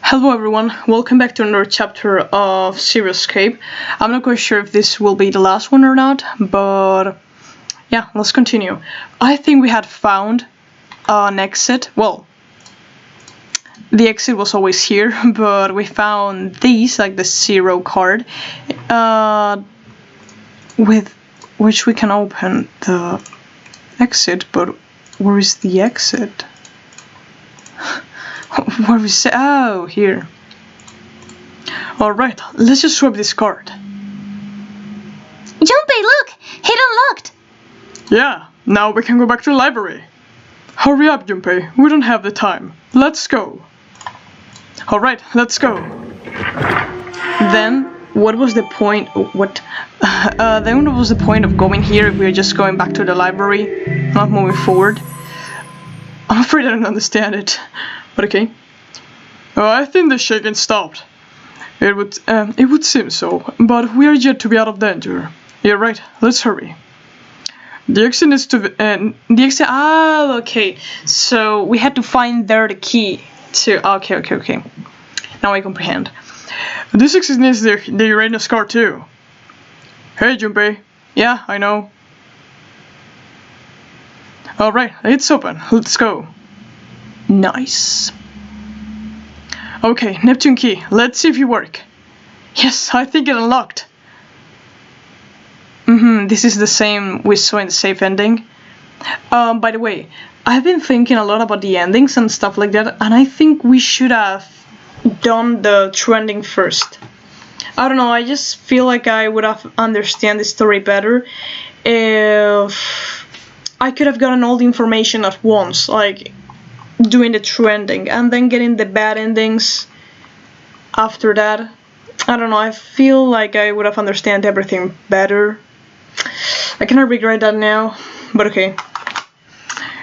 Hello everyone, welcome back to another chapter of Zero Escape. I'm not quite sure if this will be the last one or not, but yeah, let's continue. I think we had found an exit. Well, the exit was always here, but we found these, like the zero card, with which we can open the exit, but where is the exit? Where we say, oh, here. Alright, let's just swap this card. Junpei, look! It unlocked! Yeah, now we can go back to the library. Hurry up, Junpei, we don't have the time. Let's go. Alright, let's go. Then, what was the point, then what was the point of going here if we're just going back to the library, not moving forward? I'm afraid I don't understand it. But okay. I think the shaking stopped. It would seem so, but we are yet to be out of danger. You're right. Let's hurry. The exit is to the exit. Ah, okay. So we had to find there the key to. Okay. Now I comprehend. This exit needs the Uranus card too. Hey, Junpei. Yeah, I know. All right, it's open. Let's go. Nice. Okay, Neptune key. Let's see if you work. Yes, I think it unlocked. This is the same we saw in the safe ending. By the way, I've been thinking a lot about the endings and stuff like that, and I think we should have done the true ending first. I don't know, I just feel like I would have understand the story better if I could have gotten all the information at once, like doing the true ending and then getting the bad endings after that. I don't know, I feel like I would have understand everything better. I cannot regret that now, but okay.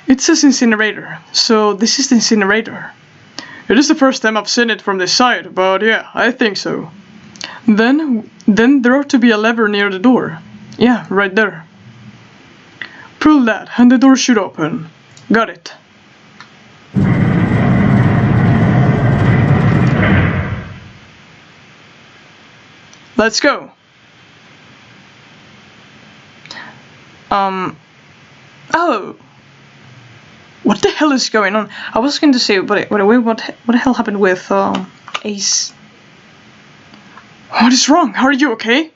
It says incinerator, so this is the incinerator. It is the first time I've seen it from this side, but yeah, I think so. Then there ought to be a lever near the door. Yeah, right there. Pull that, and the door should open. Got it. Let's go. Oh. What the hell is going on? I was going to say, but what the hell happened with Ace? What is wrong? Are you okay?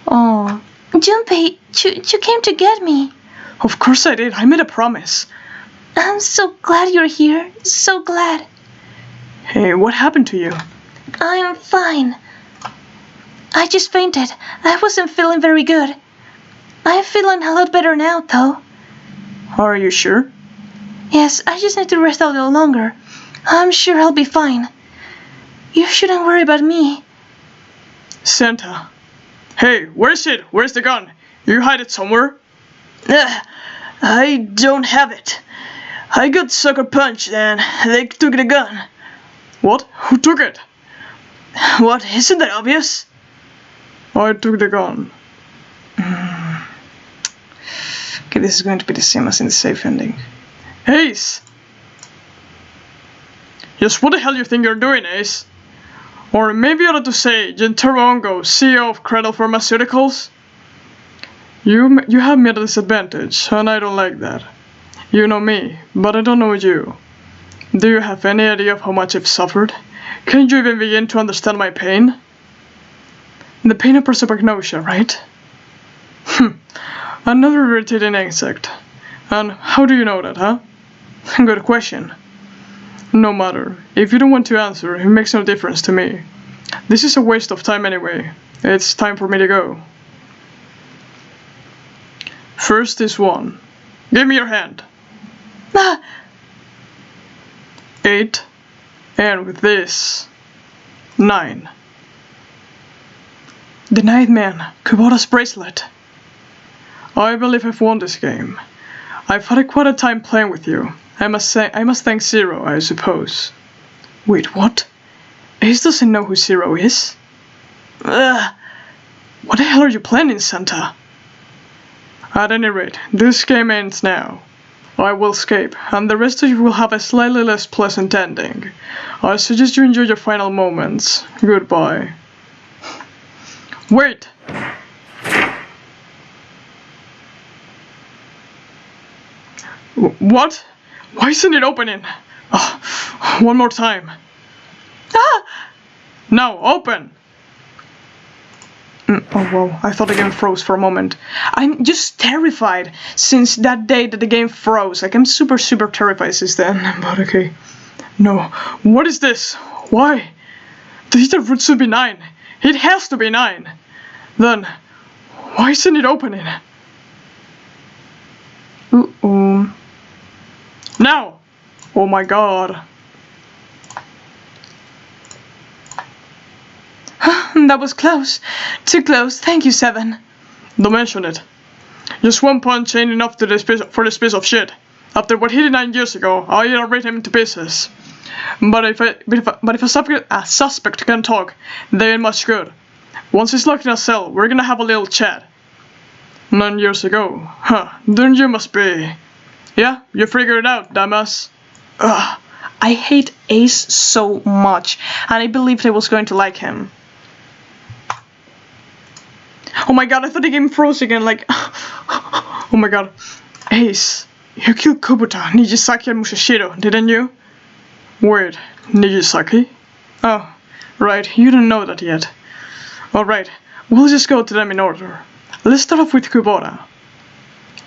Oh, Junpei, you came to get me. Of course I did. I made a promise. I'm so glad you're here. So glad. Hey, what happened to you? I'm fine. I just fainted. I wasn't feeling very good. I'm feeling a lot better now, though. Are you sure? Yes, I just need to rest a little longer. I'm sure I'll be fine. You shouldn't worry about me. Santa. Hey, where's it? Where's the gun? You hide it somewhere? I don't have it. I got sucker punched and they took the gun. What? Who took it? What? Isn't that obvious? I took the gun. Okay, this is going to be the same as in the safe ending. Ace! Just what the hell you think you're doing, Ace? Or maybe I ought to say, Gentaro Ongo, CEO of Cradle Pharmaceuticals? You have me at a disadvantage, and I don't like that. You know me, but I don't know you. Do you have any idea of how much I've suffered? Can you even begin to understand my pain? The pain of prosopagnosia, right? Another irritating insect. And how do you know that, huh? Good question. No matter. If you don't want to answer, it makes no difference to me. This is a waste of time anyway. It's time for me to go. First is 1. Give me your hand. 8. And with this, 9. The Night Man, Kubata's bracelet. I believe I've won this game. I've had quite a time playing with you. I must thank Zero, I suppose. Wait, what? Ace doesn't know who Zero is? What the hell are you planning, Santa? At any rate, this game ends now. I will escape, and the rest of you will have a slightly less pleasant ending. I suggest you enjoy your final moments. Goodbye. Wait! What? Why isn't it opening? Oh, one more time. Ah! Now, open! Oh wow, I thought the game froze for a moment. I'm just terrified since that day that the game froze. Like, I'm super terrified since then, but okay. No, what is this? Why? The heater root should be 9. It has to be 9. Then, why isn't it opening? Uh-oh. Now! Oh my god. That was close. Too close. Thank you, 7. Don't mention it. Just one punch ain't enough for this piece of shit. After what he did 9 years ago, I'll rip him to pieces. But if a suspect can talk, they ain't much good. Once he's locked in a cell, we're gonna have a little chat. 9 years ago, huh? Then you must be. Yeah, you figured it out, dumbass. Ugh, I hate Ace so much, and I believed I was going to like him. Oh my god, I thought the game froze again, like... Oh my god. Ace, you killed Kubota, Nijisaki and Mushashiro, didn't you? Wait, Nijisaki? Oh, right, you don't know that yet. Alright, we'll just go to them in order. Let's start off with Kubota.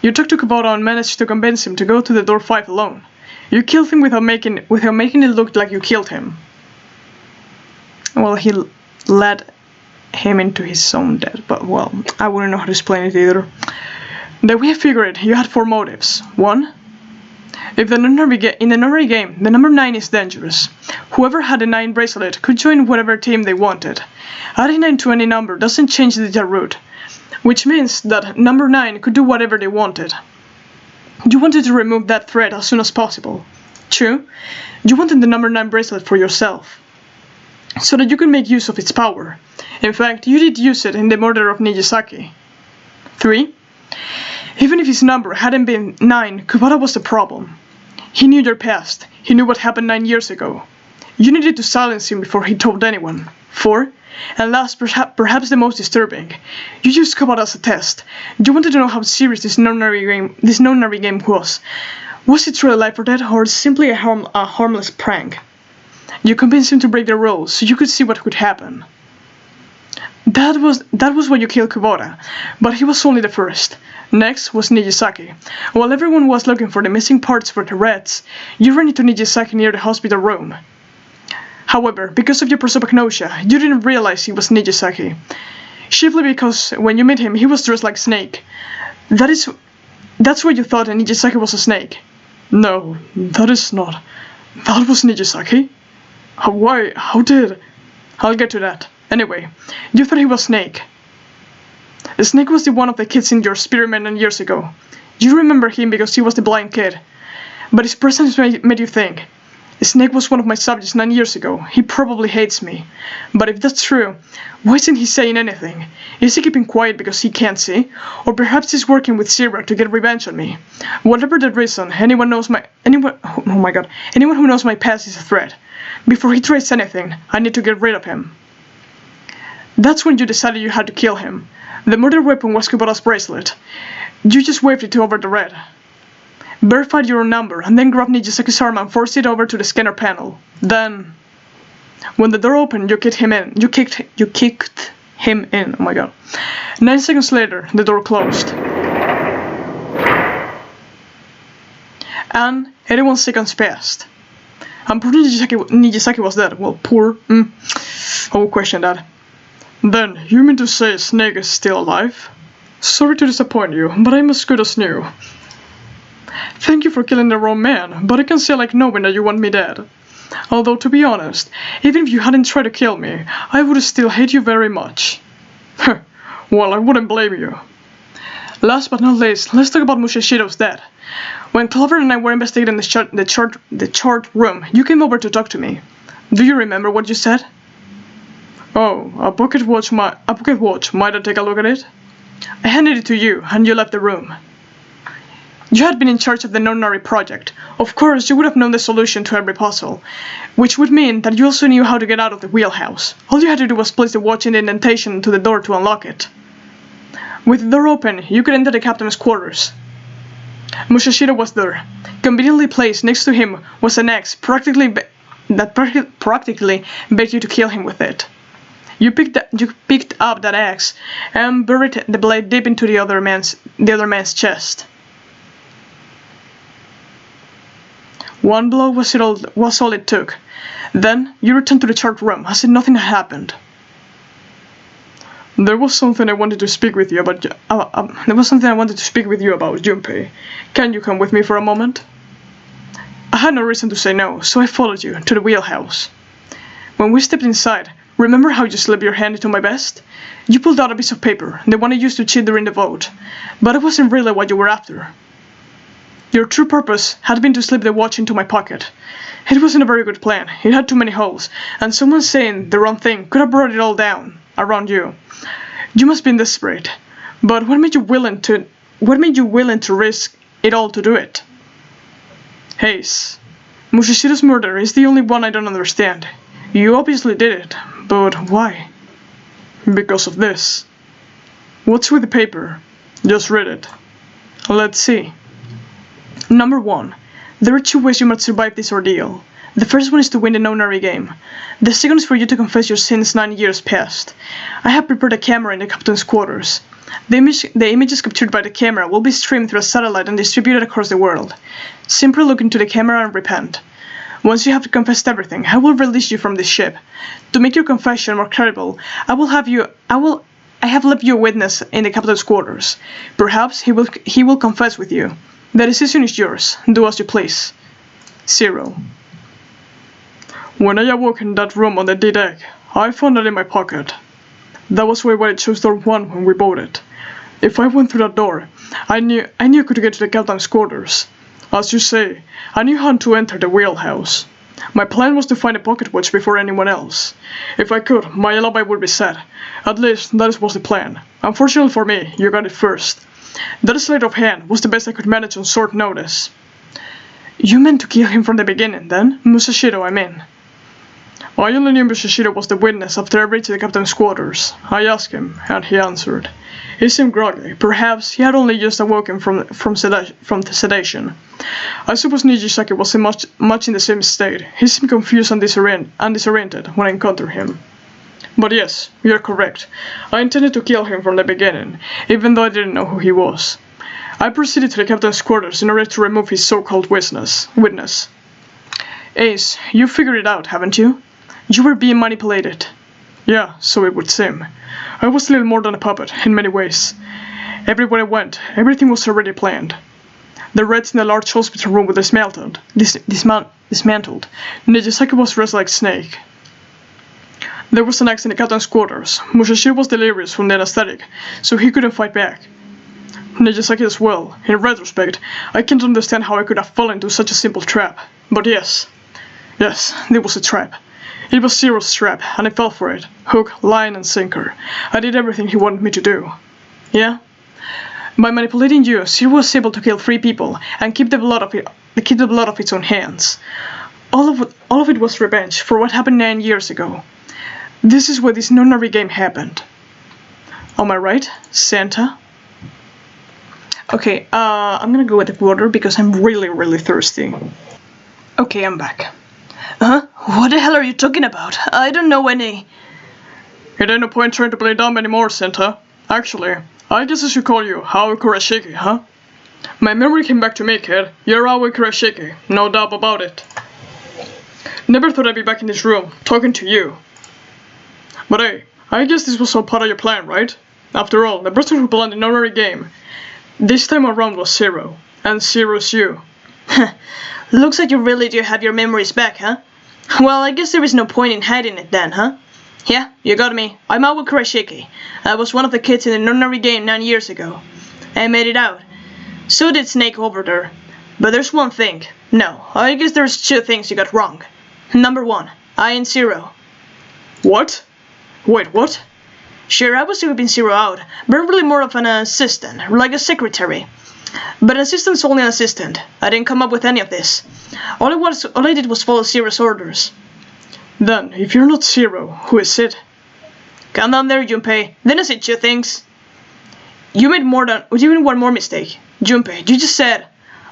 You talked to Kubota and managed to convince him to go to the door 5 alone. You killed him without making it look like you killed him. Well, he led him into his own death, but well, I wouldn't know how to explain it either. Then we have figured you had 4 motives. 1. If in the normal game, the number 9 is dangerous. Whoever had a 9 bracelet could join whatever team they wanted. Adding 9 to any number doesn't change the data root, which means that number 9 could do whatever they wanted. You wanted to remove that threat as soon as possible. True, you wanted the number 9 bracelet for yourself, so that you could make use of its power. In fact, you did use it in the murder of Nijisaki. 3. Even if his number hadn't been 9, Kubota was the problem. He knew your past. He knew what happened 9 years ago. You needed to silence him before he told anyone. 4. And last, perhaps the most disturbing, you used Kubota as a test. You wanted to know how serious this non-nary game was. Was it truly life or death, or simply a harmless prank? You convinced him to break the rules so you could see what could happen. That was why you killed Kubota, but he was only the first. Next was Nijisaki. While everyone was looking for the missing parts for the rats, you ran into Nijisaki near the hospital room. However, because of your prosopagnosia, you didn't realize he was Nijisaki. Chiefly because when you met him, he was dressed like Snake. That's why you thought Nijisaki was a snake. No, that is not. That was Nijisaki? Why? How did? I'll get to that. Anyway, you thought he was Snake. Snake was the one of the kids in your experiment 9 years ago. You remember him because he was the blind kid. But his presence made you think. Snake was one of my subjects 9 years ago. He probably hates me. But if that's true, why isn't he saying anything? Is he keeping quiet because he can't see? Or perhaps he's working with Zebra to get revenge on me. Whatever the reason, anyone who knows my past is a threat. Before he tries anything, I need to get rid of him. That's when you decided you had to kill him. The murder weapon was Kubota's bracelet. You just waved it over the red. Verified your own number, and then grabbed Nijisaki's arm and forced it over to the scanner panel. Then, when the door opened, you kicked him in. You kicked him in. Oh my god. 9 seconds later, the door closed. And 81 seconds passed. And poor Nijisaki was dead. Well, poor. I will question that. Then, you mean to say Snake is still alive? Sorry to disappoint you, but I'm as good as new. Thank you for killing the wrong man, but I can say like knowing that you want me dead. Although, to be honest, even if you hadn't tried to kill me, I would still hate you very much. Well, I wouldn't blame you. Last but not least, let's talk about Mushashiro's death. When Clover and I were investigating the chart room, you came over to talk to me. Do you remember what you said? Oh, a pocket watch, might I take a look at it? I handed it to you, and you left the room. You had been in charge of the Nonary project. Of course, you would have known the solution to every puzzle, which would mean that you also knew how to get out of the wheelhouse. All you had to do was place the watch in the indentation to the door to unlock it. With the door open, you could enter the captain's quarters. Mushashiro was there. Conveniently placed next to him was an axe that practically begged you to kill him with it. You picked up that axe and buried the blade deep into the other man's chest. One blow was all it took. Then you returned to the chart room as if nothing had happened. There was something I wanted to speak with you about. Junpei. Can you come with me for a moment? I had no reason to say no, so I followed you to the wheelhouse. When we stepped inside, remember how you slipped your hand into my vest? You pulled out a piece of paper, the one I used to cheat during the vote, but it wasn't really what you were after. Your true purpose had been to slip the watch into my pocket. It wasn't a very good plan. It had too many holes, and someone saying the wrong thing could have brought it all down around you. You must have been desperate. But what made you willing to risk it all to do it? Ace, Mushishiro's murder is the only one I don't understand. You obviously did it, but why? Because of this. What's with the paper? Just read it. Let's see. Number 1. There are 2 ways you must survive this ordeal. The first one is to win the Nonary game. The second is for you to confess your sins 9 years past. I have prepared a camera in the captain's quarters. The images captured by the camera will be streamed through a satellite and distributed across the world. Simply look into the camera and repent. Once you have confessed everything, I will release you from this ship. To make your confession more credible, I have left you a witness in the captain's quarters. Perhaps he will confess with you. The decision is yours. Do as you please. 0. When I awoke in that room on the D-deck, I found it in my pocket. That was why I chose door 1 when we voted. If I went through that door, I knew I could get to the captain's quarters. As you say, I knew how to enter the wheelhouse. My plan was to find a pocket watch before anyone else. If I could, my alibi would be set. At least, that was the plan. Unfortunately for me, you got it first. That sleight of hand was the best I could manage on short notice. You meant to kill him from the beginning, then? Musashiro, I mean. I only knew Musashiro was the witness after I reached the captain's quarters. I asked him, and he answered. He seemed groggy. Perhaps he had only just awoken from the sedation. I suppose Nijisaki was much in the same state. He seemed confused and disoriented when I encountered him. But yes, you're correct. I intended to kill him from the beginning, even though I didn't know who he was. I proceeded to the captain's quarters in order to remove his so-called witness. Ace, you figured it out, haven't you? You were being manipulated. Yeah, so it would seem. I was little more than a puppet, in many ways. Everywhere I went, everything was already planned. The rats in the large hospital room were dismantled. Nijisaki was dressed like Snake. There was an axe in the captain's quarters. Musashi was delirious from the anesthetic, so he couldn't fight back. Nijisaki as well. In retrospect, I can't understand how I could have fallen into such a simple trap. But yes, it was a trap. It was Zero's trap, and I fell for it. Hook, line, and sinker. I did everything he wanted me to do. Yeah? By manipulating you, Zero was able to kill 3 people and keep the blood of its own hands. All of it was revenge for what happened 9 years ago. This is why this Nonary game happened. Am I right, Santa? Okay, I'm gonna go with the water because I'm really, really thirsty. Okay, I'm back. Huh? What the hell are you talking about? I don't know any... It ain't no point trying to play dumb anymore, Santa. Actually, I guess I should call you Aoi Kurashiki, huh? My memory came back to me, kid. You're Aoi Kurashiki, no doubt about it. Never thought I'd be back in this room, talking to you. But hey, I guess this was all part of your plan, right? After all, the person who planned the Nonary game this time around was Zero, and Zero's you. Looks like you really do have your memories back, huh? Well, I guess there is no point in hiding it then, huh? Yeah, you got me. I'm Aoi Kurashiki. I was one of the kids in the Nonary game 9 years ago. I made it out. So did Snake over there. But there's one thing. No, I guess there's 2 things you got wrong. Number 1, I ain't Zero. What? Wait, what? Sure, I was helping Zero out, but I'm really more of an assistant, like a secretary. But an assistant's only an assistant. I didn't come up with any of this. All I did was follow Zero's orders. Then, if you're not Zero, who is it? Calm down there, Junpei. Then I said two things. You made one more mistake. Junpei, you just said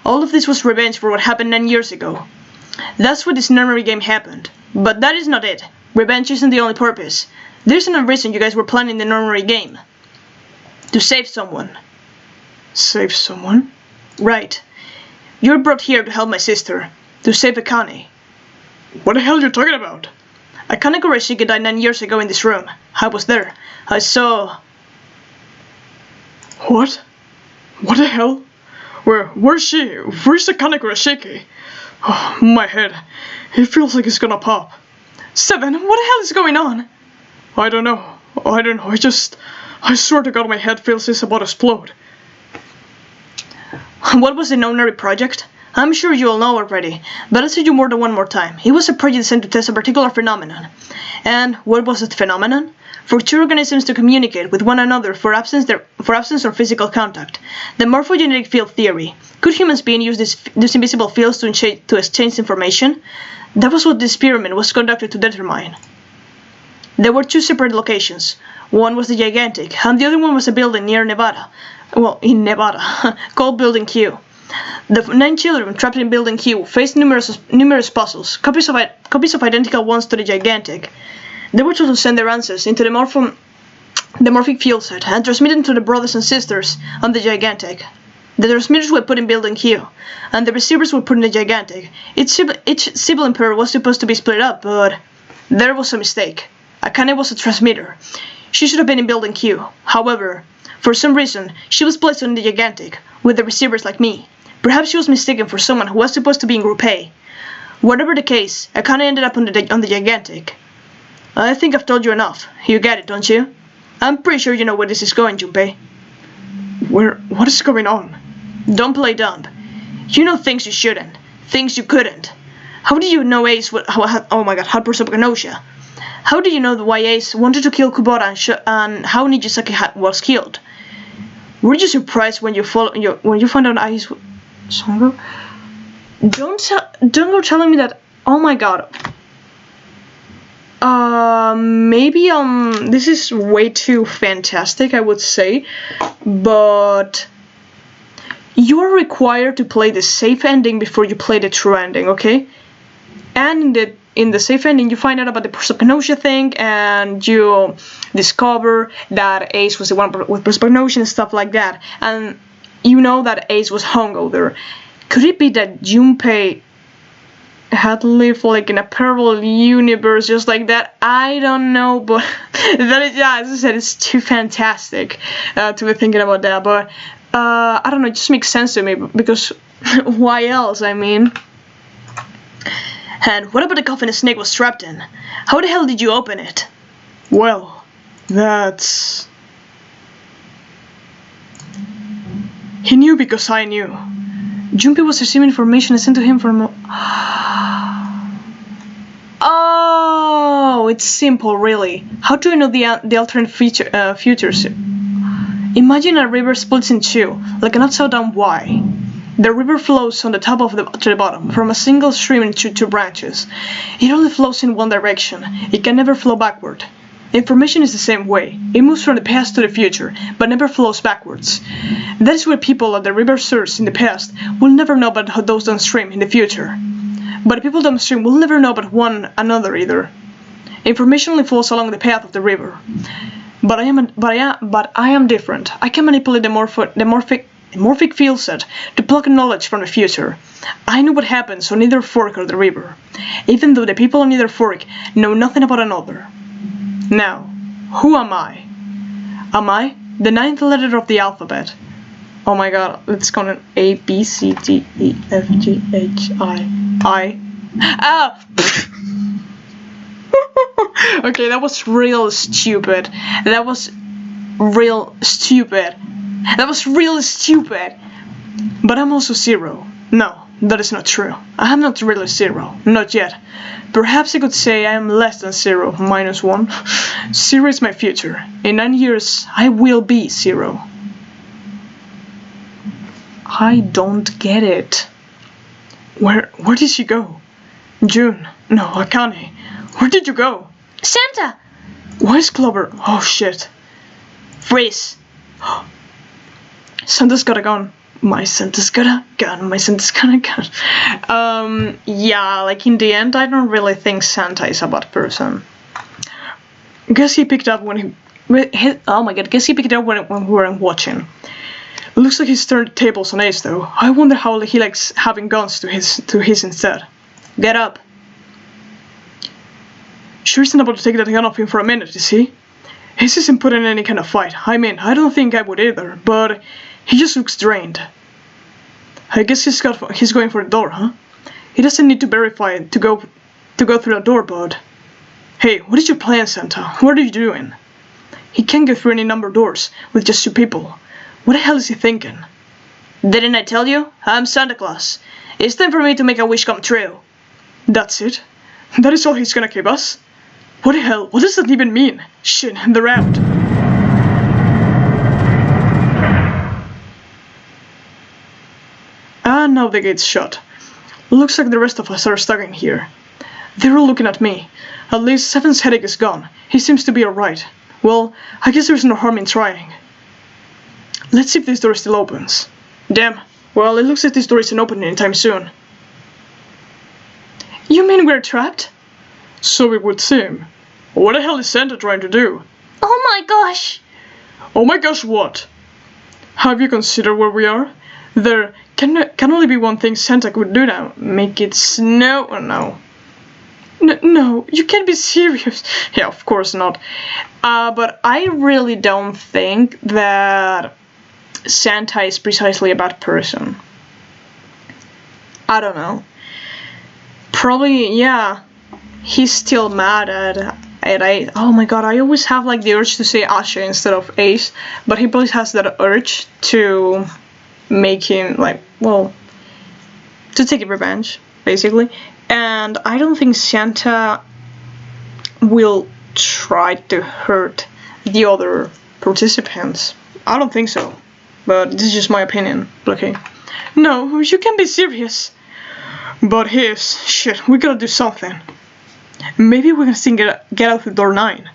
all of this was revenge for what happened 9 years ago. That's what this nursery game happened. But that is not it. Revenge isn't the only purpose. There's another reason you guys were planning the nursery game. To save someone. Save someone? Right. You're brought here to help my sister. To save Akane. What the hell are you talking about? Akane Kurashige died 9 years ago in this room. I was there. I saw... What? What the hell? Where's she? Where's Akane Kurashige? Oh, my head. It feels like it's gonna pop. Seven, what the hell is going on? I don't know. I swear to God my head feels it's about to explode. What was the Nonary project? I'm sure you all know already, but I'll tell you more than one more time. It was a project designed to test a particular phenomenon. And what was that phenomenon? For two organisms to communicate with one another for absence or physical contact. The morphogenetic field theory. Could humans beings use these invisible fields to exchange information? That was what the experiment was conducted to determine. There were two separate locations. One was the Gigantic, and the other one was a building near Nevada. Well, in Nevada, called Building Q. The 9 children trapped in Building Q faced numerous puzzles, copies of identical ones to the Gigantic. They were told to send their answers into the morphic field set and transmit them to the brothers and sisters on the Gigantic. The transmitters were put in Building Q, and the receivers were put in the Gigantic. Each sibling pair was supposed to be split up, but there was a mistake. Akane was a transmitter. She should have been in Building Q. However, for some reason, she was placed on the Gigantic, with the receivers like me. Perhaps she was mistaken for someone who was supposed to be in Group A. Whatever the case, Akane ended up on the Gigantic. I think I've told you enough. You get it, don't you? I'm pretty sure you know where this is going, Junpei. What is going on? Don't play dumb. You know things you shouldn't. Things you couldn't. How do you know Ace had prosopagnosia? How do you know why Ace wanted to kill Kubota and how Nijisaki was killed? Were you surprised when you found out Ace was Songo? Don't go telling me that. Oh my god. Maybe this is way too fantastic, I would say, but you are required to play the safe ending before you play the true ending, okay? And in the safe ending, you find out about the prosopagnosia thing, and you discover that Ace was the one with prosopagnosia and stuff like that, and you know that Ace was hungover. Could it be that Junpei had lived like in a parallel universe just like that? I don't know, but that is, yeah, as I said, it's too fantastic to be thinking about that, but I don't know, it just makes sense to me, because why else, I mean? And what about the coffin the snake was trapped in? How the hell did you open it? Well, that's... He knew because I knew. Junpei was receiving information I sent to him from... Oh, it's simple, really. How do you know the alternate futures? Imagine a river splits in two, like an upside-down Y. The river flows on the top to the bottom, from a single stream into two branches. It only flows in one direction. It can never flow backward. Information is the same way. It moves from the past to the future, but never flows backwards. That is why people at the river source in the past will never know about those downstream in the future. But the people downstream will never know about one another either. Information only flows along the path of the river. But I am different. I can manipulate the morphic field set to pluck knowledge from the future. I know what happens on either fork of the river, even though the people on either fork know nothing about another. Now, who am I? Am I the 9th letter of the alphabet? Oh my god, let's go on A, B, C, D, E, F, G, H, I. Ah! Okay, that was real stupid. That was real stupid. But I'm also Zero. No, that is not true. I am not really Zero. Not yet. Perhaps I could say I am less than 0, -1. 0 is my future. In 9 years, I will be 0. I don't get it. Where did she go? June. No, Akane. Where did you go? Santa! Where's Clover? Oh shit. Freeze! Santa's got a gun. My Santa's got a gun. My Santa's got a gun. Yeah, like in the end, I don't really think Santa is a bad person. Guess he picked up when oh my god, guess he picked it up when we weren't watching. Looks like he's turned tables on Ace though. I wonder how he likes having guns to his instead. Get up. Sure isn't about to take that gun off him for a minute, is he? Ace isn't put in any kind of fight. I mean, I don't think I would either, but he just looks drained. I guess he's going for the door, huh? He doesn't need to verify it to go through the door, but... Hey, what is your plan, Santa? What are you doing? He can't get through any number of doors with just 2 people. What the hell is he thinking? Didn't I tell you? I'm Santa Claus. It's time for me to make a wish come true. That's it? That is all he's gonna give us? What the hell? What does that even mean? Shit, they're out. And now the gate's shut. Looks like the rest of us are stuck in here. They're all looking at me. At least Seven's headache is gone. He seems to be alright. Well, I guess there's no harm in trying. Let's see if this door still opens. Damn. Well, it looks like this door isn't opening anytime soon. You mean we're trapped? So it would seem. What the hell is Santa trying to do? Oh my gosh! Oh my gosh, what? Have you considered where we are? There can only be one thing Santa could do now. Make it snow or no? No, you can't be serious. Yeah, of course not. But I really don't think that Santa is precisely a bad person. I don't know. Probably, yeah. He's still mad at oh my god, I always have like the urge to say Asha instead of Ace, but he probably has that urge to make him like, well, to take revenge, basically. And I don't think Santa will try to hurt the other participants. I don't think so. But this is just my opinion. Okay. No, you can't be serious. But shit, we gotta do something. Maybe we can still get out the door 9.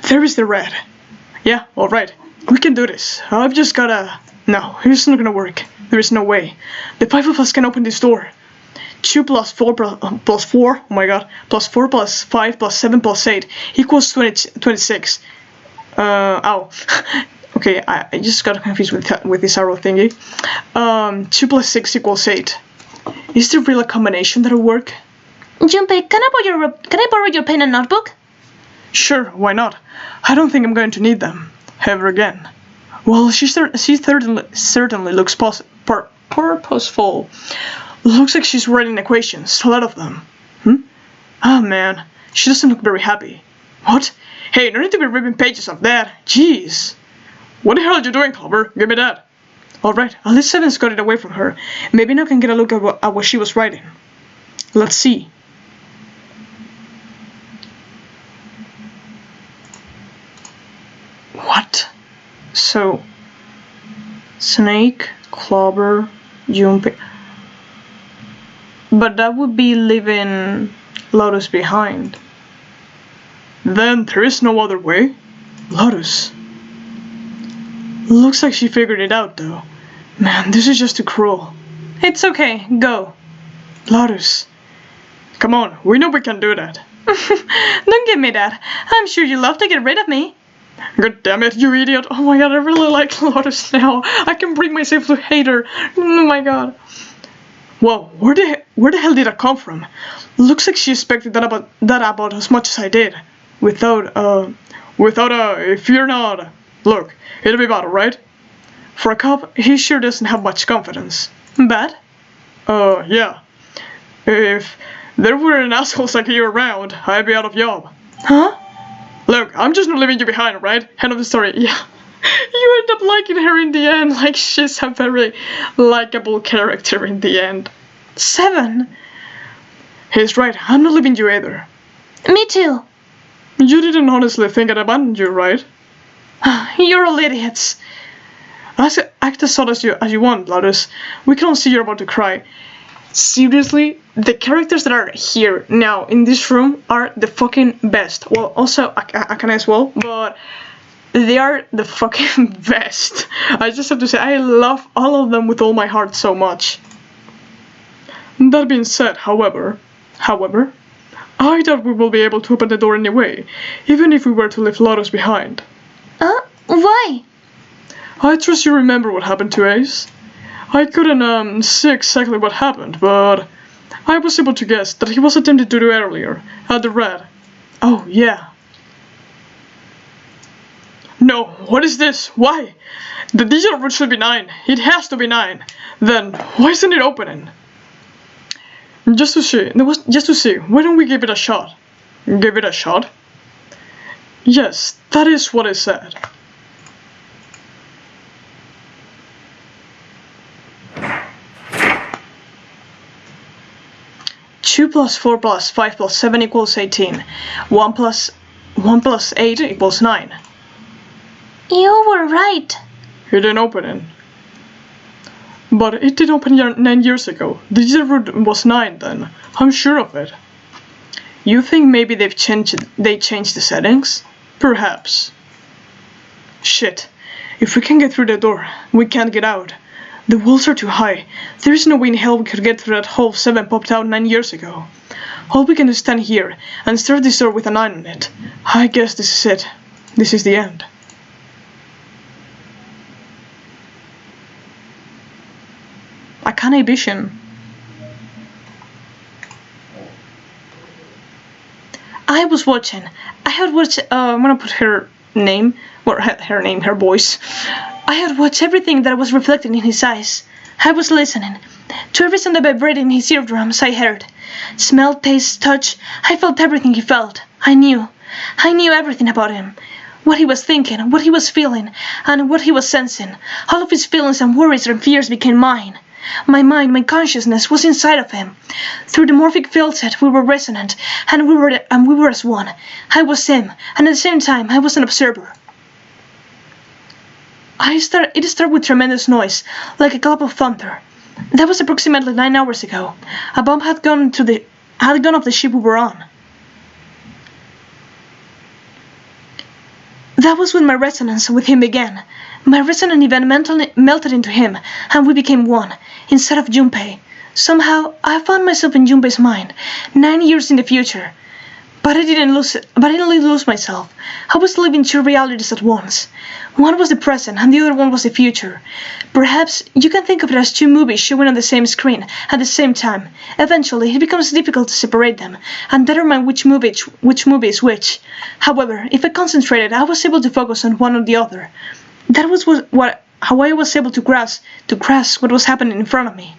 There is the red. Yeah, alright. We can do this. I've just gotta... No, it's not gonna work. There is no way. The 5 of us can open this door. 2 plus 4 plus 4, oh my god, plus 4 plus 5 plus 7 plus 8 equals 26. Ow. Okay, I just got confused with this arrow thingy. 2 plus 6 equals 8. Is there really a combination that'll work? Junpei, can I borrow your pen and notebook? Sure, why not? I don't think I'm going to need them ever again. Well, she certainly looks purposeful. Looks like she's writing equations, a lot of them. Oh man, she doesn't look very happy. What? Hey, no need to be ripping pages of that. Jeez. What the hell are you doing, Clover? Give me that. Alright, at least Seven's got it away from her. Maybe now I can get a look at what she was writing. Let's see. What? So, Snake, Clover, Junpei. But that would be leaving Lotus behind. Then there is no other way. Lotus. Looks like she figured it out though. Man, this is just too cruel. It's okay, go. Lotus. Come on, we know we can do that. Don't give me that. I'm sure you love to get rid of me. God damn it, you idiot. Oh my god, I really like Lotus now. I can bring myself to hate her. Oh my god. Whoa, where the hell did that come from? Looks like she expected that about as much as I did. Without if you're not... Look, it'll be bad, right? For a cop, he sure doesn't have much confidence. Bad? Yeah. If there weren't assholes like you around, I'd be out of job. Huh? Look, I'm just not leaving you behind, right? End of the story. Yeah. You end up liking her in the end, like she's a very likable character in the end. 7? He's right, I'm not leaving you either. Me too. You didn't honestly think I'd abandon you, right? You're all idiots. Act as soft as you want, Lotus. We can all see you're about to cry. Seriously, the characters that are here now in this room are the fucking best. Well, also Akane as well, but they are the fucking best. I just have to say, I love all of them with all my heart so much. That being said, however, I doubt we will be able to open the door anyway, even if we were to leave Lotus behind. Why? I trust you remember what happened to Ace. I couldn't see exactly what happened, but I was able to guess that he was attempting to do earlier, at the red. Oh, yeah. No, what is this? Why? The digital root should be 9. It has to be 9. Then, why isn't it opening? Just to see, why don't we give it a shot? Give it a shot? Yes, that is what I said. Two plus 4 plus 5 plus 7 equals 18. 1 plus 8 equals 9. You were right. It didn't open it. But it did open 9 years ago. The digital root was 9 then. I'm sure of it. You think maybe they changed the settings? Perhaps. Shit. If we can get through the door, we can't get out. The walls are too high. There is no way in hell we could get through that hole 7 popped out 9 years ago. All we can do is stand here and stare at this door with a 9 on it. I guess this is it. This is the end. Akane vision. I was watching. I had watched. I'm gonna put her name, or her voice. I had watched everything that was reflected in his eyes. I was listening to every sound that vibrated in his eardrums. I heard, smell, taste, touch. I felt everything he felt. I knew everything about him. What he was thinking, what he was feeling, and what he was sensing. All of his feelings and worries and fears became mine. My mind, my consciousness was inside of him. Through the morphic field set, we were resonant, and we were as one. I was him, and at the same time, I was an observer. It started with tremendous noise, like a clap of thunder. That was approximately 9 hours ago. A bomb had gone off the ship we were on. That was when my resonance with him began. My resonant event melted into him, and we became one, instead of Junpei. Somehow, I found myself in Junpei's mind, 9 years in the future. But I didn't lose myself. I was living two realities at once. One was the present, and the other one was the future. Perhaps you can think of it as two movies showing on the same screen at the same time. Eventually, it becomes difficult to separate them, and determine which movie is which. However, if I concentrated, I was able to focus on one or the other. That was how I was able to grasp what was happening in front of me.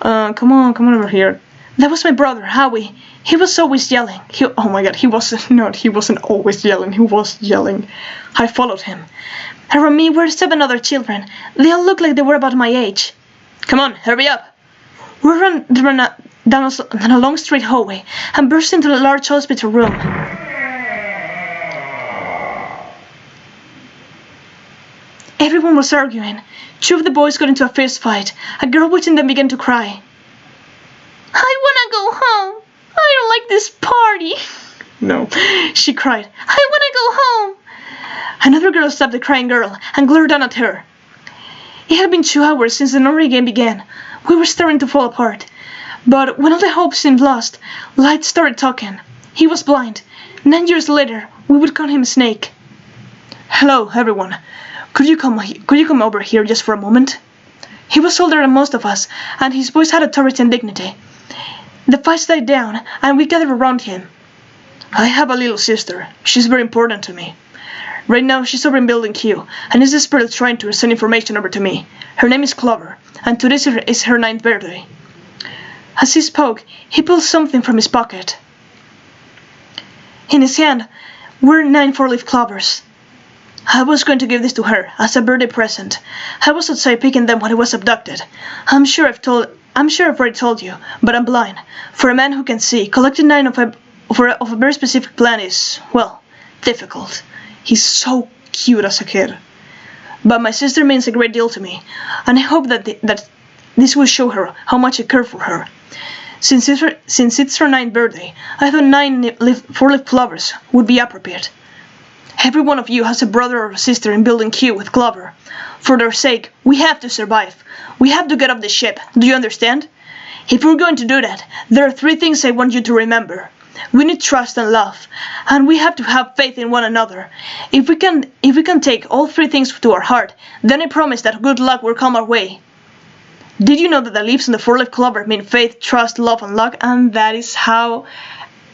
Come on over here. That was my brother, Howie. He was always yelling. Oh my god, he wasn't always yelling, he was yelling. I followed him. Around me were 7 other children. They all looked like they were about my age. Come on, hurry up. We ran down a long straight hallway and burst into a large hospital room. Everyone was arguing. 2 of the boys got into a fist fight. A girl watching them began to cry. I wanna go home. I don't like this party. No, she cried. I wanna go home. Another girl stopped the crying girl and glared down at her. It had been 2 hours since the memory game began. We were starting to fall apart. But when all the hope seemed lost, Light started talking. He was blind. 9 years later, we would call him Snake. Hello, everyone. Could you come over here just for a moment? He was older than most of us, and his voice had authority and dignity. The fights died down, and we gathered around him. I have a little sister. She's very important to me. Right now, she's over in Building Q, and is desperately trying to send information over to me. Her name is Clover, and today is her 9th birthday. As he spoke, he pulled something from his pocket. In his hand were 9 4-leaf clovers. I was going to give this to her as a birthday present. I was outside picking them when I was abducted. I'm sure I've already told you, but I'm blind. For a man who can see, collecting 9 of a very specific plant is, well, difficult. He's so cute as a kid. but my sister means a great deal to me, and I hope that this will show her how much I care for her. Since it's her 9th birthday, I thought 4-leaf clovers would be appropriate. Every one of you has a brother or a sister in Building Q with Clover. For their sake, we have to survive. We have to get off the ship, do you understand? If we're going to do that, there are 3 things I want you to remember. We need trust and love, and we have to have faith in one another. If we can take all 3 things to our heart, then I promise that good luck will come our way. Did you know that the leaves on the 4-leaf clover mean faith, trust, love, and luck? And that is how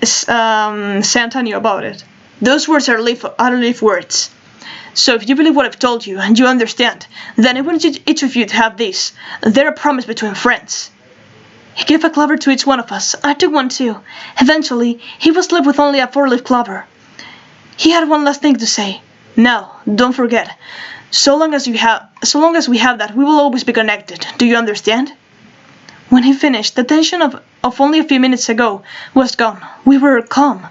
Santa knew about it. Those words are leaf words. So if you believe what I've told you and you understand, then I want each of you to have this. They're a promise between friends. He gave a clover to each one of us. I took one too. Eventually, he was left with only a 4-leaf clover. He had one last thing to say. Now, don't forget. So long as we have that, we will always be connected. Do you understand? When he finished, the tension of only a few minutes ago was gone. We were calm.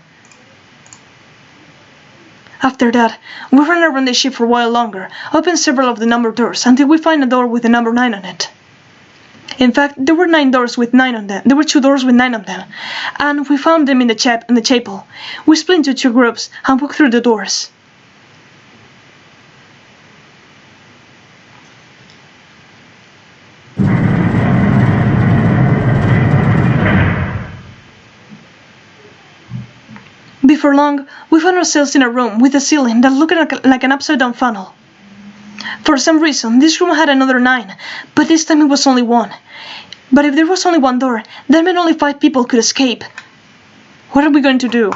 After that, we ran around the ship for a while longer, opened several of the numbered doors, until we found a door with the number 9 on it. In fact, there were 9 doors with 9 on them. There were 2 doors with 9 on them, and we found them in the chapel. We split into 2 groups and walked through the doors. Before long, we found ourselves in a room with a ceiling that looked like an upside-down funnel. For some reason, this room had another 9, but this time it was only 1. But if there was only 1 door, that meant only 5 people could escape. What are we going to do?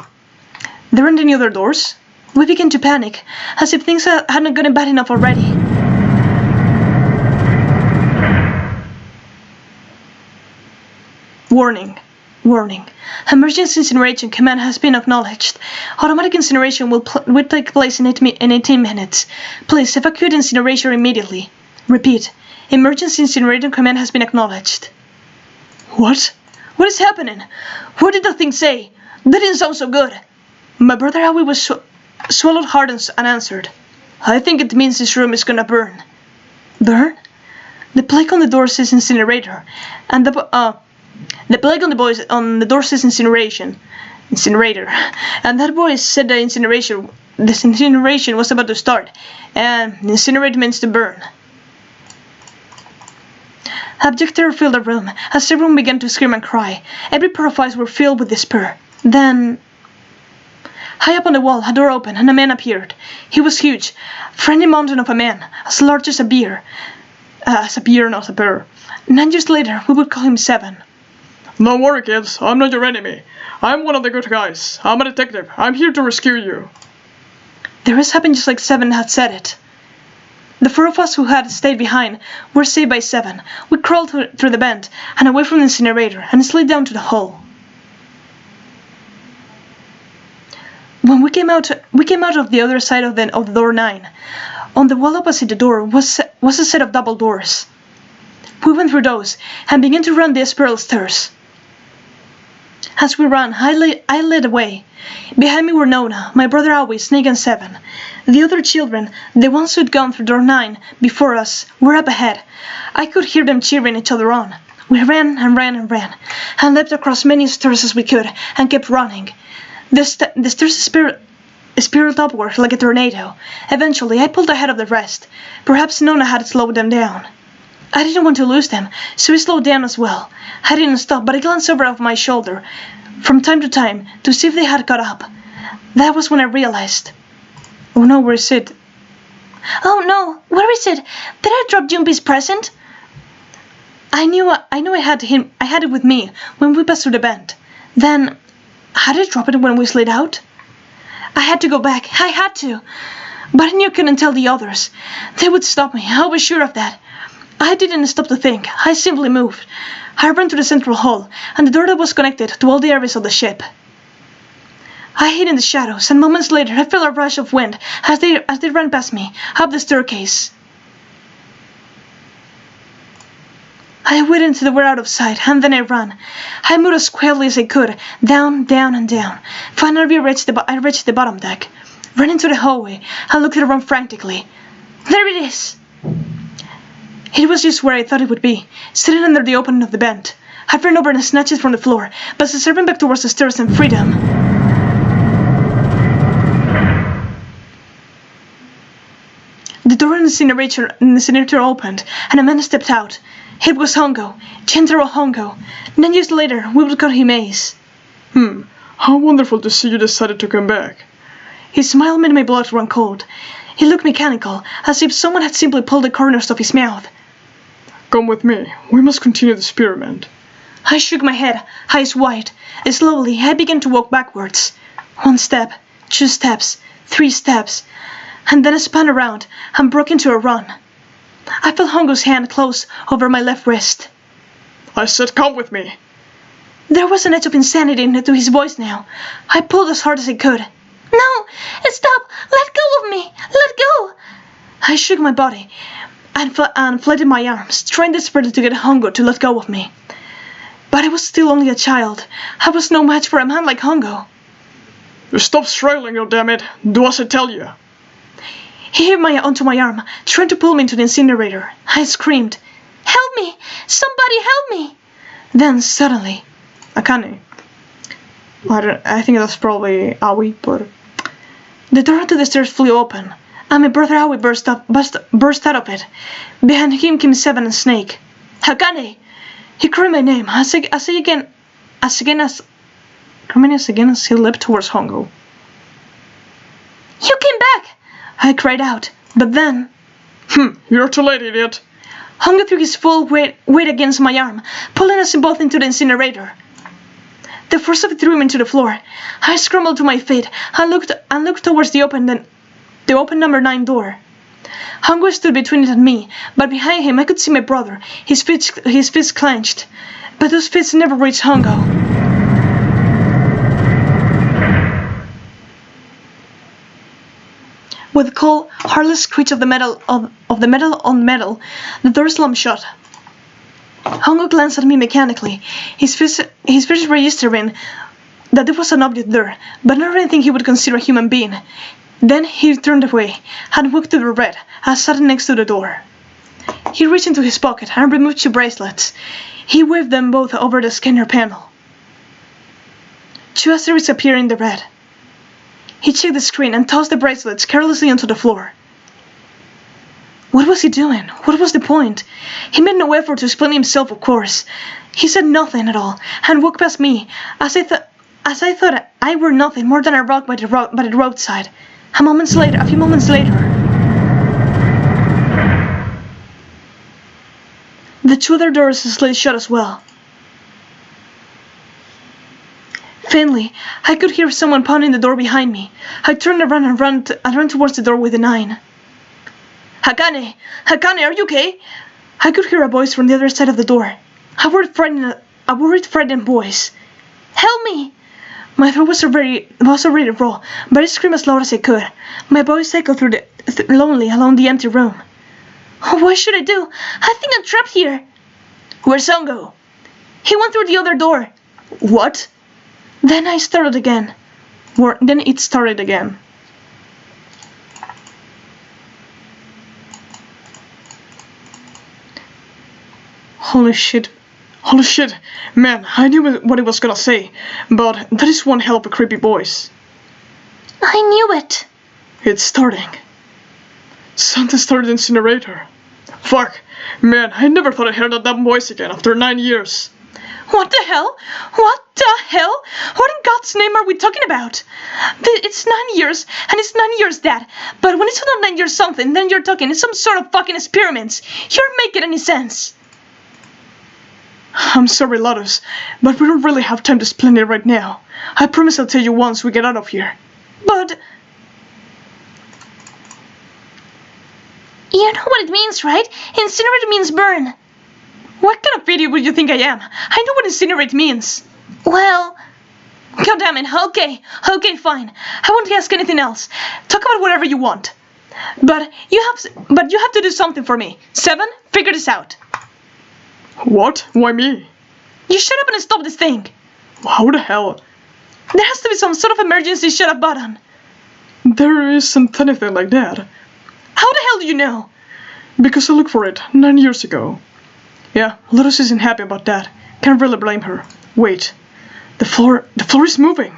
There aren't any other doors? We began to panic, as if things hadn't gotten bad enough already. Warning. Emergency incineration command has been acknowledged. Automatic incineration will take place in 18 minutes. Please evacuate incineration immediately. Repeat. Emergency incineration command has been acknowledged. What? What is happening? What did that thing say? That didn't sound so good. My brother Howie was swallowed hard and answered. I think it means this room is gonna burn. Burn? The plaque on the door says incinerator, and the plaque on the door says incinerator, and that boy said the incineration was about to start, and incinerate means to burn. Abject terror filled the room, as everyone began to scream and cry. Every pair of eyes were filled with despair. Then, high up on the wall, a door opened, and a man appeared. He was huge, a friendly mountain of a man, as large as a bear. Not a bear. 9 years later, we would call him 7. Don't worry, kids. I'm not your enemy. I'm one of the good guys. I'm a detective. I'm here to rescue you. The rest happened just like 7 had said it. The 4 of us who had stayed behind were saved by 7. We crawled through the vent and away from the incinerator and slid down to the hole. When we came out of the other side of the door 9. On the wall opposite the door was a set of double doors. We went through those and began to run the spiral stairs. As we ran, I led the way. Behind me were Nona, my brother Howie, Snake, and 7. The other children, the ones who'd gone through door 9 before us, were up ahead. I could hear them cheering each other on. We ran and ran and ran, and leapt across many stairs as we could, and kept running. The stairs spiraled upward like a tornado. Eventually, I pulled ahead of the rest. Perhaps Nona had slowed them down. I didn't want to lose them, so I slowed down as well. I didn't stop, but I glanced over my shoulder from time to time to see if they had caught up. That was when I realized. Oh no, where is it? Oh no, where is it? Did I drop Jumpy's present? I knew I had it with me when we passed through the vent. Then, had I dropped it when we slid out? I had to go back. I had to. But I knew I couldn't tell the others. They would stop me. I was sure of that. I didn't stop to think. I simply moved. I ran to the central hall, and the door that was connected to all the areas of the ship. I hid in the shadows, and moments later I felt a rush of wind as they ran past me, up the staircase. I waited until they were out of sight, and then I ran. I moved as quietly as I could, down, down, and down. Finally I reached the bottom deck, ran into the hallway, and looked around frantically. There it is! It was just where I thought it would be, sitting under the opening of the vent. I ran over and snatched it from the floor, but serving back towards the stairs and freedom. The door in the incinerator opened, and a man stepped out. It was Hongo, Gentaro Hongo. 9 years later, we would call him Ace. How wonderful to see you decided to come back. His smile made my blood run cold. He looked mechanical, as if someone had simply pulled the corners of his mouth. Come with me. We must continue the experiment. I shook my head, eyes wide. Slowly, I began to walk backwards. 1 step, 2 steps, 3 steps, and then I spun around and broke into a run. I felt Hongo's hand close over my left wrist. I said come with me. There was an edge of insanity to his voice now. I pulled as hard as I could. No! Stop! Let go of me! Let go! I shook my body and flaited my arms, trying desperately to get Hongo to let go of me. But I was still only a child. I was no match for a man like Hongo. Stop struggling, goddammit. Do as I tell you. He hit onto my arm, trying to pull me into the incinerator. I screamed, Help me! Somebody help me! Then suddenly, Akane. I think that's probably Aoi, but... The door to the stairs flew open, and my brother Aoi burst out of it. Behind him came Seven and Snake. Akane! He cried my name as again as he leapt towards Hongo. You came back! I cried out, but then... You're too late, idiot! Hongo threw his full weight against my arm, pulling us both into the incinerator. The force of it threw him into the floor. I scrambled to my feet and looked towards the open number 9 door. Hongo stood between it and me, but behind him I could see my brother, his fists clenched. But those fists never reached Hongo. With a cold, heartless screech of the metal on metal, the door slammed shut. Hongo glanced at me mechanically, his face registering that there was an object there, but not anything he would consider a human being. Then he turned away and walked to the red and sat next to the door. He reached into his pocket and removed 2 bracelets. He waved them both over the scanner panel. 2 asterisks appeared in the red. He checked the screen and tossed the bracelets carelessly onto the floor. What was he doing? What was the point? He made no effort to explain himself, of course. He said nothing at all and walked past me as I thought I were nothing more than a rock by the roadside. A few moments later, the 2 other doors slid shut as well. Faintly, I could hear someone pounding the door behind me. I turned around and ran towards the door with the 9. Akane! Akane, are you okay? I could hear a voice from the other side of the door. A worried, frightened voice. Help me! My throat was already raw, but I screamed as loud as I could. My voice echoed through lonely along the empty room. What should I do? I think I'm trapped here. Where's Hongo? He went through the other door. What? Then it started again. Holy shit. Man, I knew what he was gonna say, but that is one hell of a creepy voice. I knew it. It's starting. Something started in the incinerator. Fuck. Man, I never thought I'd hear that dumb voice again after 9 years. What the hell? What the hell? What in God's name are we talking about? It's 9 years, and it's 9 years that. But when it's not 9 years something, then you're talking it's some sort of fucking experiments. You're making any sense. I'm sorry, Lotus, but we don't really have time to explain it right now. I promise I'll tell you once we get out of here. But... You know what it means, right? Incinerate means burn. What kind of idiot would you think I am? I know what incinerate means. Well... God damn it, okay, fine. I won't ask anything else. Talk about whatever you want. But you have to do something for me. 7, figure this out. What? Why me? You shut up and stop this thing. How the hell? There has to be some sort of emergency shut up button. There isn't anything like that. How the hell do you know? Because I looked for it 9 years ago. Yeah, Lotus isn't happy about that. Can't really blame her. Wait. The floor is moving.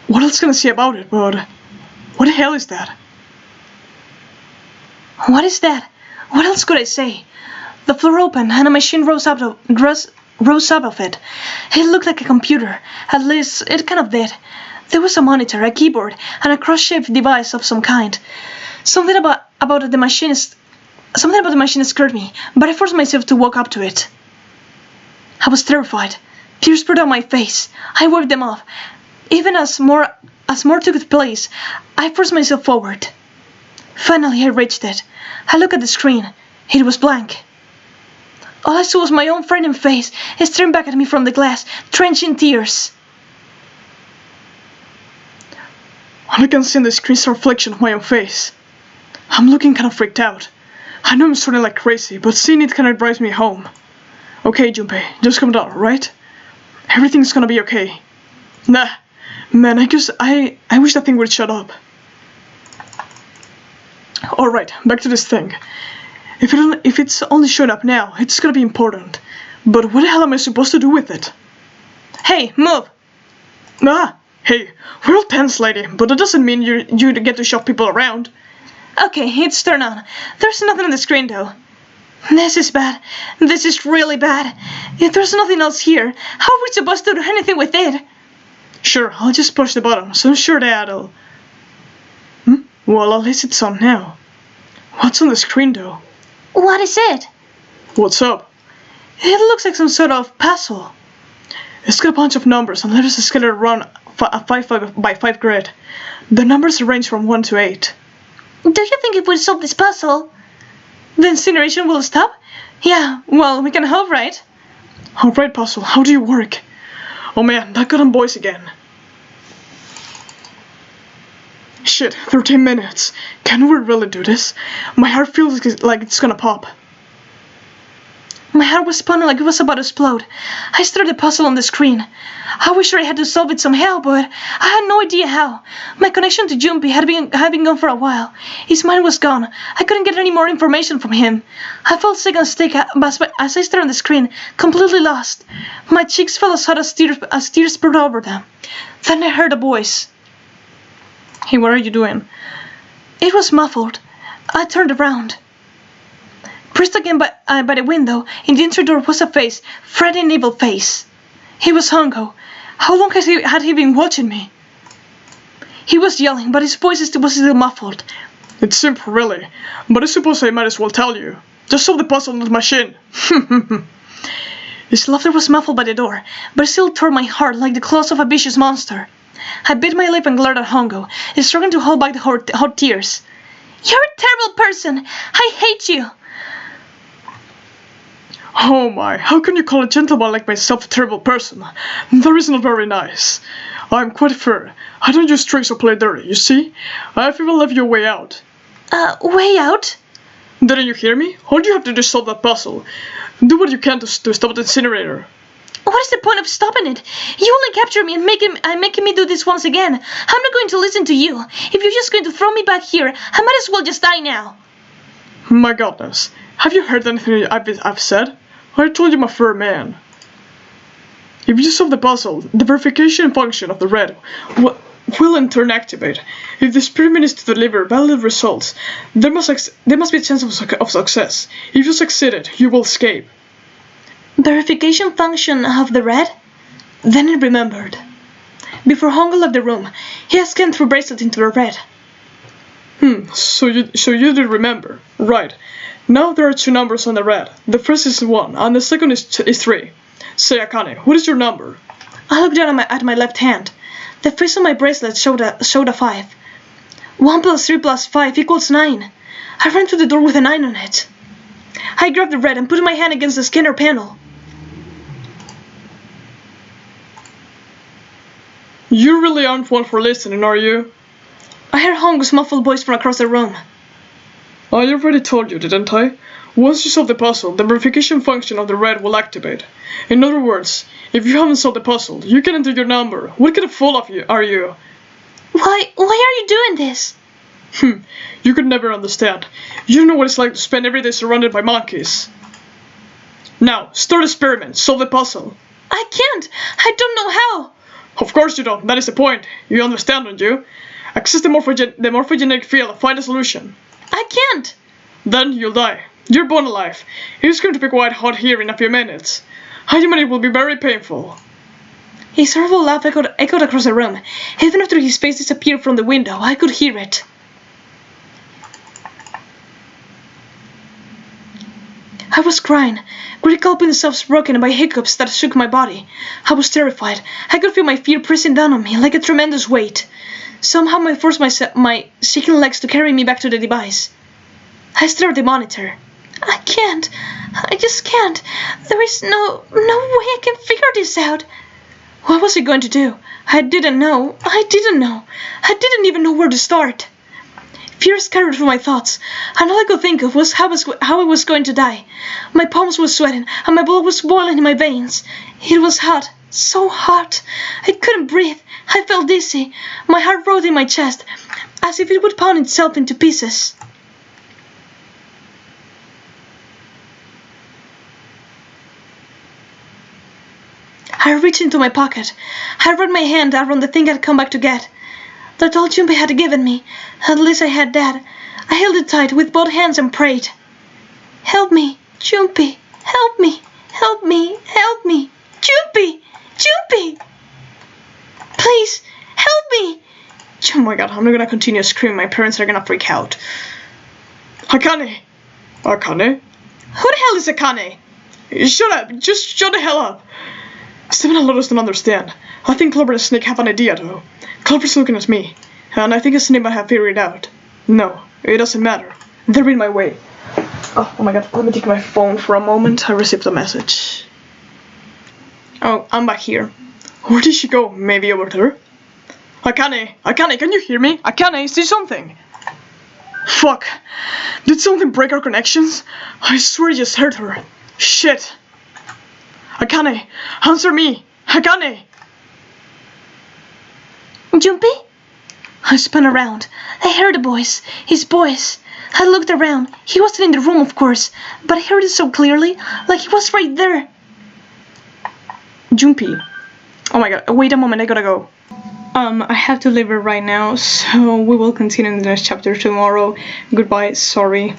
What else can I say about it, but what the hell is that? What is that? What else could I say? The floor opened and a machine rose up of it. It looked like a computer. At least, it kind of did. There was a monitor, a keyboard, and a cross-shaped device of some kind. Something about the machine scared me, but I forced myself to walk up to it. I was terrified. Tears poured down my face. I wiped them off. Even as more took place, I forced myself forward. Finally, I reached it. I looked at the screen. It was blank. All I saw was my own frightened face staring back at me from the glass, drenched in tears. All I can see on the screen is a reflection of my own face. I'm looking kind of freaked out. I know I'm starting like crazy, but seeing it kind of drives me home. Okay, Junpei, just calm down, right? Everything's gonna be okay. Nah, man, I wish that thing would shut up. Alright, back to this thing. If it's only showing up now, it's gonna be important. But what the hell am I supposed to do with it? Hey, move! Ah, hey, we're all tense, lady, but that doesn't mean you get to shove people around. Okay, it's turned on. There's nothing on the screen though. This is bad. This is really bad. If there's nothing else here, how are we supposed to do anything with it? Sure, I'll just push the button, so I'm sure that'll... Well, at least it's on now. What's on the screen though? What is it? What's up? It looks like some sort of puzzle. It's got a bunch of numbers and letters scattered around a 5 by 5 grid. The numbers range from 1 to 8. Do you think if we solve this puzzle, the incineration will stop? Yeah, well, we can hope, right? Alright, puzzle, how do you work? Oh man, that got on boys again. Shit, 13 minutes. Can we really do this? My heart feels like it's gonna pop. My heart was pounding like it was about to explode. I stared at the puzzle on the screen. I wish I had to solve it somehow, but I had no idea how. My connection to Junpei had been gone for a while. His mind was gone. I couldn't get any more information from him. I felt sick and stick as I stared on the screen, completely lost. My cheeks felt as hot as tears poured over them. Then I heard a voice. Hey, what are you doing? It was muffled. I turned around. Pressed again by the window, in the entry door was a face, frightening evil face. He was Hongo. How long had he been watching me? He was yelling, but his voice was still muffled. It's simple, really, but I suppose I might as well tell you. Just solve the puzzle on the machine. His laughter was muffled by the door, but it still tore my heart like the claws of a vicious monster. I bit my lip and glared at Hongo, struggling to hold back the hot tears. You're a terrible person! I hate you! Oh my, how can you call a gentleman like myself a terrible person? That is not very nice. I'm quite fair. I don't use tricks or play dirty, you see? I've even left you a way out. Way out? Didn't you hear me? All you have to do is solve that puzzle. Do what you can to stop the incinerator. What is the point of stopping it? You only capture me and making me do this once again. I'm not going to listen to you. If you're just going to throw me back here, I might as well just die now. My goodness. Have you heard anything I've said? I told you I'm a fair man. If you solve the puzzle, the verification function of the red will in turn activate. If the experiment is to deliver valid results, there must be a chance of success. If you succeeded, you will escape. Verification function of the red? Then I remembered. Before Hongo left the room, he had scanned through bracelet into the red. So you did remember. Right. Now there are 2 numbers on the red. The first is 1, and the second is 3. Say, Akane, what is your number? I looked down at my left hand. The face on my bracelet showed a 5. 1 plus 3 plus 5 equals 9. I ran through the door with a 9 on it. I grabbed the red and put my hand against the scanner panel. You really aren't one for listening, are you? I heard Hongo's muffled voice from across the room. I already told you, didn't I? Once you solve the puzzle, the verification function of the red will activate. In other words, if you haven't solved the puzzle, you can enter your number. What kind of fool are you? Why are you doing this? You could never understand. You don't know what it's like to spend every day surrounded by monkeys. Now, start experiment, solve the puzzle. I can't. I don't know how. Of course you don't, that is the point. You understand, don't you? Access the morphogenic field and find a solution. I can't. Then you'll die. You're born alive. It's going to be quite hot here in a few minutes. It will be very painful. His horrible laugh echoed across the room. Even after his face disappeared from the window, I could hear it. I was crying, great gulping sobs broken by hiccups that shook my body. I was terrified. I could feel my fear pressing down on me like a tremendous weight. Somehow I forced my shaking legs to carry me back to the device. I stared at the monitor. I can't. I just can't. There is no way I can figure this out. What was I going to do? I didn't know. I didn't even know where to start. Fear scattered through my thoughts, and all I could think of was how I was going to die. My palms were sweating, and my blood was boiling in my veins. It was hot, so hot. I couldn't breathe. I felt dizzy. My heart rose in my chest, as if it would pound itself into pieces. I reached into my pocket. I wrapped my hand around the thing I'd come back to get. The doll Junpei had given me. At least I had that. I held it tight with both hands and prayed. Help me, Junpei. Help me. Help me. Help me. Junpei. Junpei. Please, help me. Oh my god, I'm not gonna continue screaming. My parents are gonna freak out. Akane. Akane? Who the hell is Akane? Shut up. Just shut the hell up. Steven and Lotus don't understand. I think Clover and Snake have an idea though. Clover's looking at me, and I think Snake might have figured it out. No, it doesn't matter. They're in my way. Oh my god, let me take my phone for a moment. I received a message. Oh, I'm back here. Where did she go? Maybe over there? Akane! Akane, can you hear me? Akane, say something! Fuck! Did something break our connections? I swear I just heard her. Shit! Akane! Answer me! Akane! Junpei? I spun around. I heard a voice. His voice. I looked around. He wasn't in the room, of course, but I heard it so clearly, like he was right there. Junpei. Oh my god, wait a moment, I gotta go. I have to leave it right now, so we will continue in the next chapter tomorrow. Goodbye, sorry.